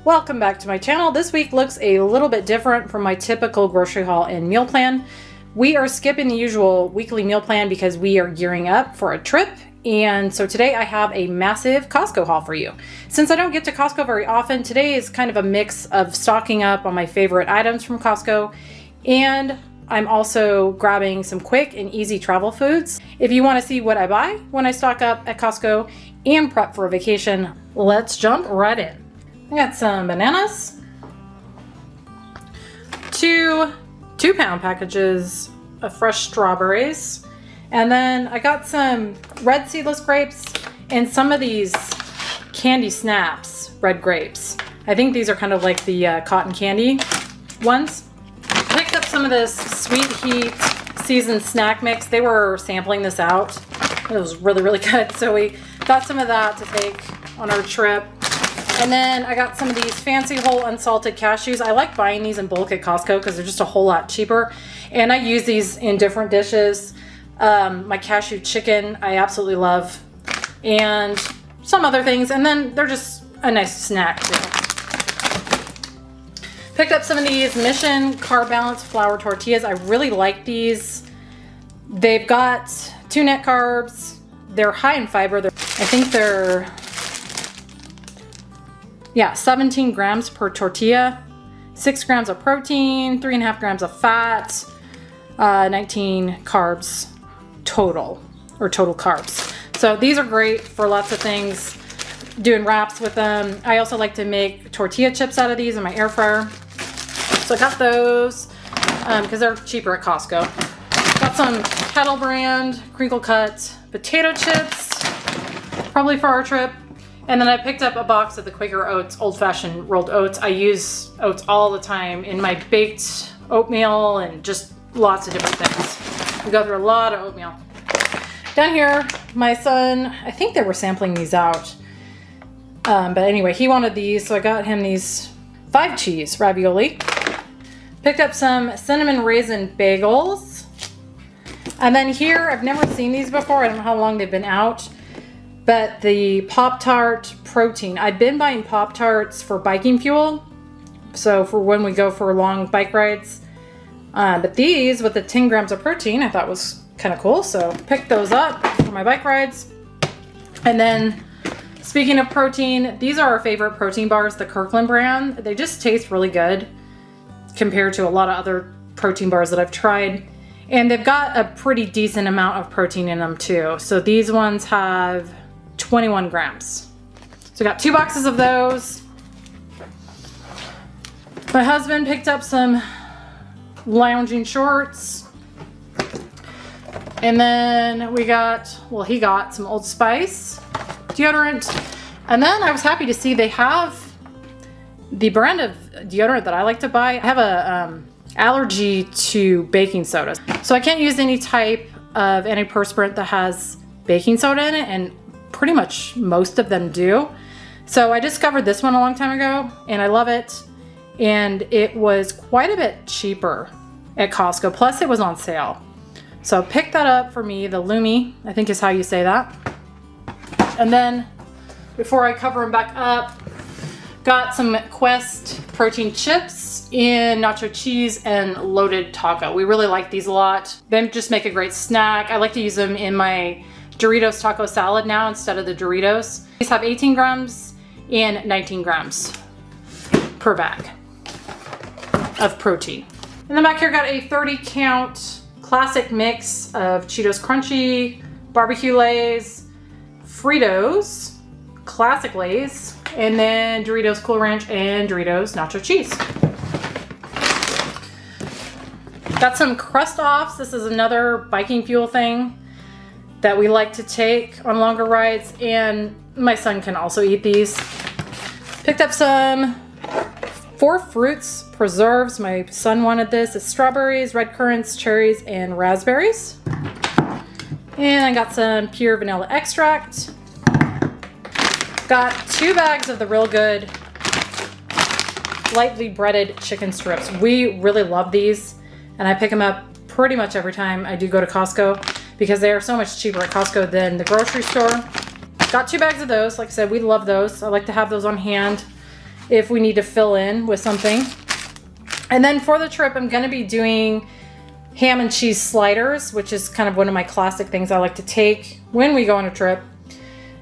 Welcome back to my channel. This week looks a little bit different from my typical grocery haul and meal plan. We are skipping the usual weekly meal plan because we are gearing up for a trip. And so today I have a massive Costco haul for you. Since I don't get to Costco very often, today is kind of a mix of stocking up on my favorite items from Costco, and I'm also grabbing some quick and easy travel foods. If you want to see what I buy when I stock up at Costco and prep for a vacation, let's jump right in. I got some bananas, two 2-pound packages of fresh strawberries, and then I got some red seedless grapes and some of these candy snaps red grapes. I think these are kind of like the cotton candy ones. Picked up some of this Sweet Heat seasoned snack mix. They were sampling this out. It was really, really good. So we got some of that to take on our trip. And then I got some of these fancy whole unsalted cashews. I like buying these in bulk at Costco because they're just a whole lot cheaper. And I use these in different dishes. My cashew chicken, I absolutely love. And some other things. And then they're just a nice snack too. Picked up some of these Mission Carb Balance flour tortillas. I really like these. They've got 2 net carbs. They're high in fiber. I think they're 17 grams per tortilla, 6 grams of protein, 3.5 grams of fat, 19 carbs total, or total carbs. So these are great for lots of things, doing wraps with them. I also like to make tortilla chips out of these in my air fryer. So I got those because they're cheaper at Costco. Got some Kettle brand crinkle cut potato chips, probably for our trip. And then I picked up a box of the Quaker Oats old-fashioned rolled oats. I use oats all the time in my baked oatmeal and just lots of different things. We go through a lot of oatmeal. Down here, my son, I think they were sampling these out. But anyway, he wanted these, so I got him these 5 cheese ravioli. Picked up some cinnamon raisin bagels. And then here, I've never seen these before. I don't know how long they've been out. But the Pop-Tart protein. I've been buying Pop-Tarts for biking fuel. So for when we go for long bike rides. But these with the 10 grams of protein I thought was kind of cool. So picked those up for my bike rides. And then speaking of protein, these are our favorite protein bars, the Kirkland brand. They just taste really good compared to a lot of other protein bars that I've tried. And they've got a pretty decent amount of protein in them too. So these ones have 21 grams. So I got 2 boxes of those. My husband picked up some lounging shorts. And then he got some Old Spice deodorant. And then I was happy to see they have the brand of deodorant that I like to buy. I have a allergy to baking soda. So I can't use any type of antiperspirant that has baking soda in it, and pretty much most of them do. So I discovered this one a long time ago and I love it. And it was quite a bit cheaper at Costco. Plus it was on sale. So pick that up for me, the Lumi, I think is how you say that. And then before I cover them back up, got some Quest protein chips in nacho cheese and loaded taco. We really like these a lot. They just make a great snack. I like to use them in my Doritos taco salad now instead of the Doritos. These have 18 grams and 19 grams per bag of protein. And then back here got a 30 count classic mix of Cheetos Crunchy, barbecue Lays, Fritos, classic Lays, and then Doritos Cool Ranch and Doritos Nacho Cheese. Got some Crust Offs. This is another biking fuel thing that we like to take on longer rides, and my son can also eat these. Picked up some 4 fruits preserves. My son wanted this. It's strawberries, red currants, cherries, and raspberries. And I got some pure vanilla extract. Got 2 bags of the Real Good lightly breaded chicken strips. We really love these, and I pick them up pretty much every time I do go to Costco because they are so much cheaper at Costco than the grocery store. Got 2 bags of those. Like I said, we love those. I like to have those on hand. if we need to fill in with something. And then for the trip, I'm gonna be doing ham and cheese sliders, which is kind of one of my classic things I like to take when we go on a trip.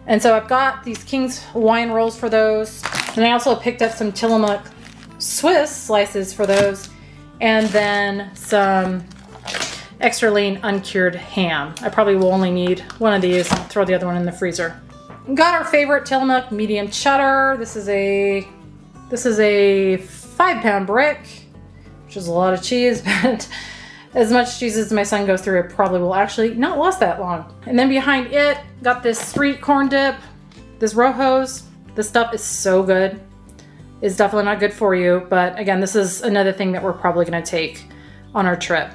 And so I've got these King's Hawaiian rolls for those. And I also picked up some Tillamook Swiss slices for those. And then some extra lean uncured ham. I probably will only need one of these. I'll throw the other one in the freezer. Got our favorite Tillamook medium cheddar. This is a 5-pound brick, which is a lot of cheese, but as much cheese as my son goes through, it probably will actually not last that long. And then behind it, got this sweet corn dip, this Rojos. This stuff is so good. It's definitely not good for you, but again, this is another thing that we're probably gonna take on our trip.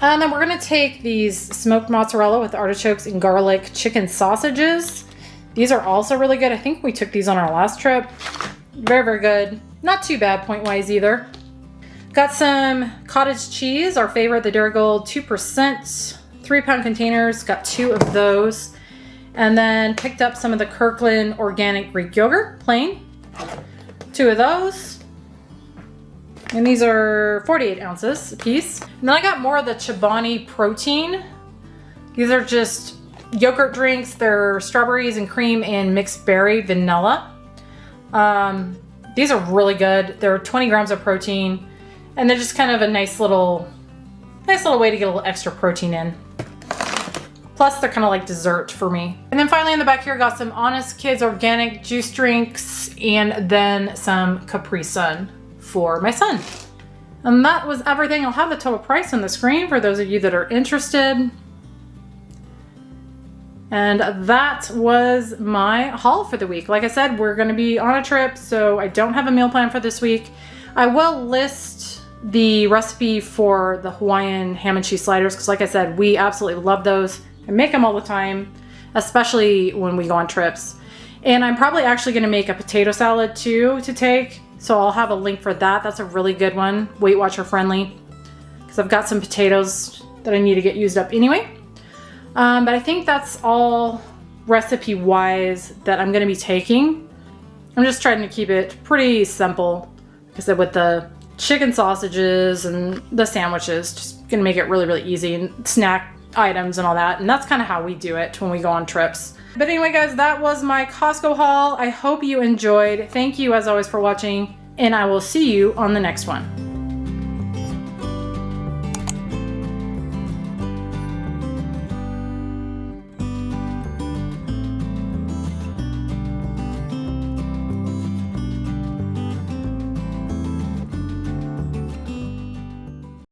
And then we're gonna take these smoked mozzarella with artichokes and garlic chicken sausages. These are also really good. I think we took these on our last trip. Very, very good. Not too bad point-wise either. Got some cottage cheese, our favorite, the Darigold 2%, 3-pound containers. Got 2 of those. And then picked up some of the Kirkland organic Greek yogurt, plain. 2 of those. And these are 48 ounces a piece. And then I got more of the Chobani protein. These are just yogurt drinks. They're strawberries and cream and mixed berry vanilla. These are really good. They're 20 grams of protein. And they're just kind of a nice little way to get a little extra protein in. Plus, they're kind of like dessert for me. And then finally in the back here, got some Honest Kids organic juice drinks and then some Capri Sun for my son. And that was everything. I'll have the total price on the screen for those of you that are interested. And that was my haul for the week. Like I said, we're gonna be on a trip, so I don't have a meal plan for this week. I will list the recipe for the Hawaiian ham and cheese sliders, because like I said, we absolutely love those. I make them all the time, especially when we go on trips. And I'm probably actually gonna make a potato salad too to take. So I'll have a link for that. That's a really good one, Weight Watcher friendly, because I've got some potatoes that I need to get used up anyway. But I think that's all recipe wise that I'm gonna be taking. I'm just trying to keep it pretty simple. Like I said, with the chicken sausages and the sandwiches, just gonna make it really, really easy, and snack items and all that. And that's kind of how we do it when we go on trips. But anyway, guys, that was my Costco haul. I hope you enjoyed. Thank you as always for watching, and I will see you on the next one.